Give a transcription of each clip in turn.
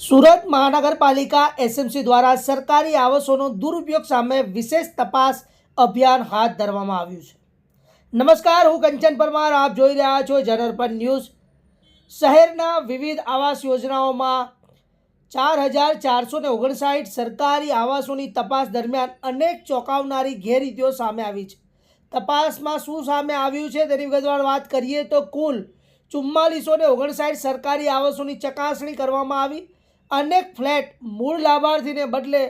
સુરત મહાનગરપાલિકા એસએમસી દ્વારા સરકારી આવાસોનો દુરુપયોગ સામે વિશેષ તપાસ અભિયાન હાથ ધરવામાં આવ્યું છે. નમસ્કાર, હું કંચન પરમાર, આપ જોઈ રહ્યા છો જનરપન ન્યૂઝ. શહેરના વિવિધ આવાસ યોજનાઓમાં 4,459 સરકારી આવાસોની તપાસ દરમિયાન અનેક ચોંકાવનારી ગેરરીતિઓ સામે આવી છે. તપાસમાં શું સામે આવ્યું છે તેની વિગતવાર વાત કરીએ તો કુલ 4459 સરકારી આવાસોની ચકાસણી કરવામાં આવી. અનેક ફ્લેટ મૂળ લાભાર્થીને બદલે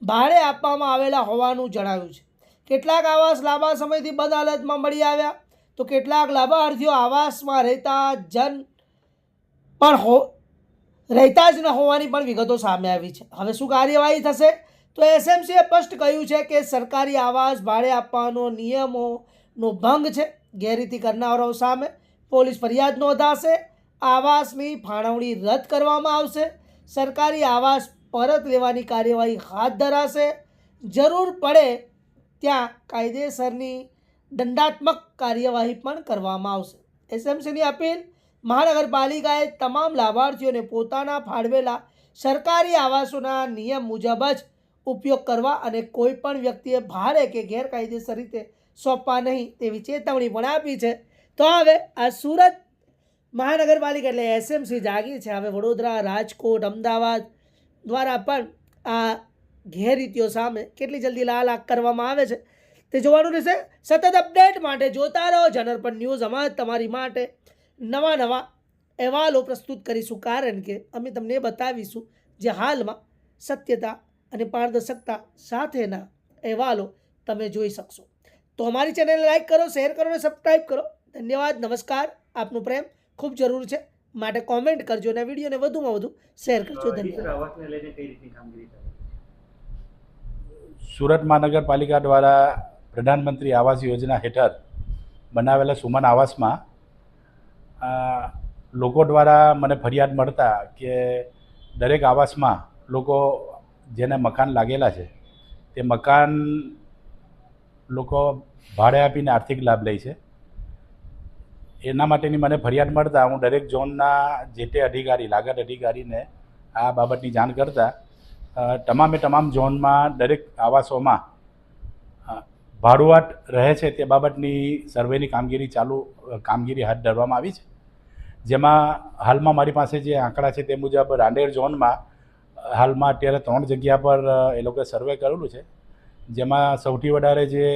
ભાડે આપવામાં આવેલા હોવાનું જણાવ્યું છે. કેટલાક આવાસ લાંબા સમયથી બંધ હાલતમાં મળી આવ્યા તો કેટલાક લાભાર્થીઓ આવાસમાં રહેતા જ ન હોવાની પણ વિગતો સામે આવી છે. હવે શું કાર્યવાહી થશે? તો એસએમસીએ સ્પષ્ટ કહ્યું છે કે સરકારી આવાસ ભાડે આપવાનો નિયમોનો ભંગ છે. ગેરરીતિ કરનારાઓ સામે પોલીસ ફરિયાદ નોંધાશે. આવાસની ફાળવણી રદ કરવામાં આવશે. સરકારી આવાસ પરત લેવાની કાર્યવાહી હાથ ધરાશે. જરૂર પડે ત્યાં કાયદેસરની દંડાત્મક કાર્યવાહી પણ કરવામાં આવશે. એસએમસીની અપીલ: મહાનગરપાલિકાએ તમામ લાભાર્થીઓને પોતાના ફાળવેલા સરકારી આવાસોના નિયમ મુજબ જ ઉપયોગ કરવા અને કોઈપણ વ્યક્તિએ ભાડે કે ગેરકાયદેસર રીતે સોંપવા નહીં તેવી ચેતવણી પણ આપી છે. તો હવે આ સુરત મહાનગરપાલિકા એટલે એસએમસી જાગી છે. હવે વડોદરા, રાજકોટ, અમદાવાદ દ્વારા પણ આ ગેરરીતિઓ સામે કેટલી જલ્દી લાલ આંખ કરવામાં આવે છે તે જોવાનું રહેશે. સતત અપડેટ માટે જોતા રહો જનરપન ન્યૂઝ. અમે તમારી માટે નવા અહેવાલો પ્રસ્તુત કરીશું, કારણ કે અમે તમને બતાવીશું જે હાલમાં સત્યતા અને પારદર્શકતા સાથેના અહેવાલો તમે જોઈ શકશો. તો અમારી ચેનલને લાઈક કરો, શેર કરો અને સબસ્ક્રાઈબ કરો. ધન્યવાદ. નમસ્કાર. આપનું પ્રેમ ખૂબ જરૂર છે, માટે કોમેન્ટ કરજો અને વિડીયોને વધુમાં વધુ શેર કરજો. ધન્યવાદ. સુરત મહાનગરપાલિકા દ્વારા પ્રધાનમંત્રી આવાસ યોજના હેઠળ બનાવેલા સુમન આવાસમાં લોકો દ્વારા મને ફરિયાદ મળતા કે દરેક આવાસમાં લોકો જેને મકાન લાગેલા છે તે મકાન લોકો ભાડે આપીને આર્થિક લાભ લે છે. એના માટેની મને ફરિયાદ મળતા હું દરેક ઝોનના જે તે અધિકારી, લાગત અધિકારીને આ બાબતની જાણ કરતા તમામ ઝોનમાં દરેક આવાસોમાં ભાડુઆત રહે છે તે બાબતની સર્વેની કામગીરી હાથ ધરવામાં આવી છે. જેમાં હાલમાં મારી પાસે જે આંકડા છે તે મુજબ રાંદેર ઝોનમાં હાલમાં અત્યારે 3 જગ્યા પર એ લોકોએ સર્વે કરેલું છે. જેમાં સૌથી વધારે જે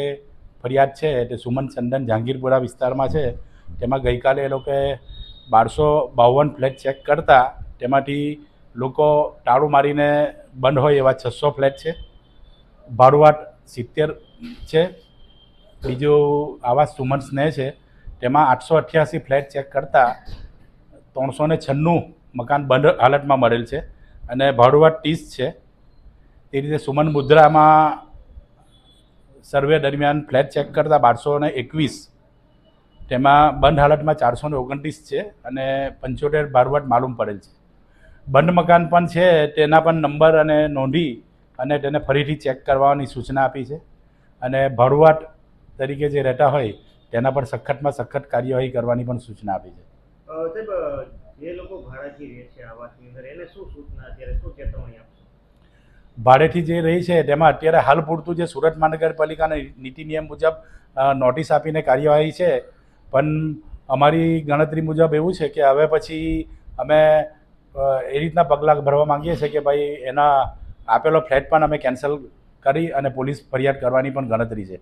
ફરિયાદ છે તે સુમન ચંદન જહાંગીરપુરા વિસ્તારમાં છે. તેમાં ગઈકાલે એ લોકોએ 1252 ફ્લેટ ચેક કરતા તેમાંથી લોકો તાળું મારીને બંધ હોય એવા 600 ફ્લેટ છે. ભાડુઆત 70 છે. બીજું આવાસ સુમન સ્નેહ છે, તેમાં 888 ફ્લેટ ચેક કરતા 396 મકાન બંધ હાલતમાં મળેલ છે અને ભાડુઆત 30 છે. તે રીતે સુમન મુદ્રામાં સર્વે દરમિયાન ફ્લેટ ચેક કરતા 1221, તેમાં બંધ હાલતમાં 429 છે અને 75 ભાડુઆત માલુમ પડેલ છે. બંધ મકાન પણ છે તેના પણ નંબર અને નોંધી અને તેને ફરીથી ચેક કરવાની સૂચના આપી છે અને ભાડુઆત તરીકે જે રહેતા હોય તેના પર સખતમાં સખત કાર્યવાહી કરવાની પણ સૂચના આપી છે. જે લોકો ભાડેથી રહે છે આવાસની અંદર એને શું સૂચના, અત્યારે શું ચેતવણી આપશો? ભાડેથી જે રહી છે તેમાં અત્યારે હાલ પૂરતું જે સુરત મહાનગરપાલિકાના નીતિ નિયમ મુજબ નોટિસ આપીને કાર્યવાહી છે, પણ અમારી ગણતરી મુજબ એવું છે કે હવે પછી અમે એ રીતના પગલાં ભરવા માંગીએ છીએ કે ભાઈ એના આપેલો ફ્લેટ પણ અમે કેન્સલ કરી અને પોલીસ ફરિયાદ કરવાની પણ ગણતરી છે.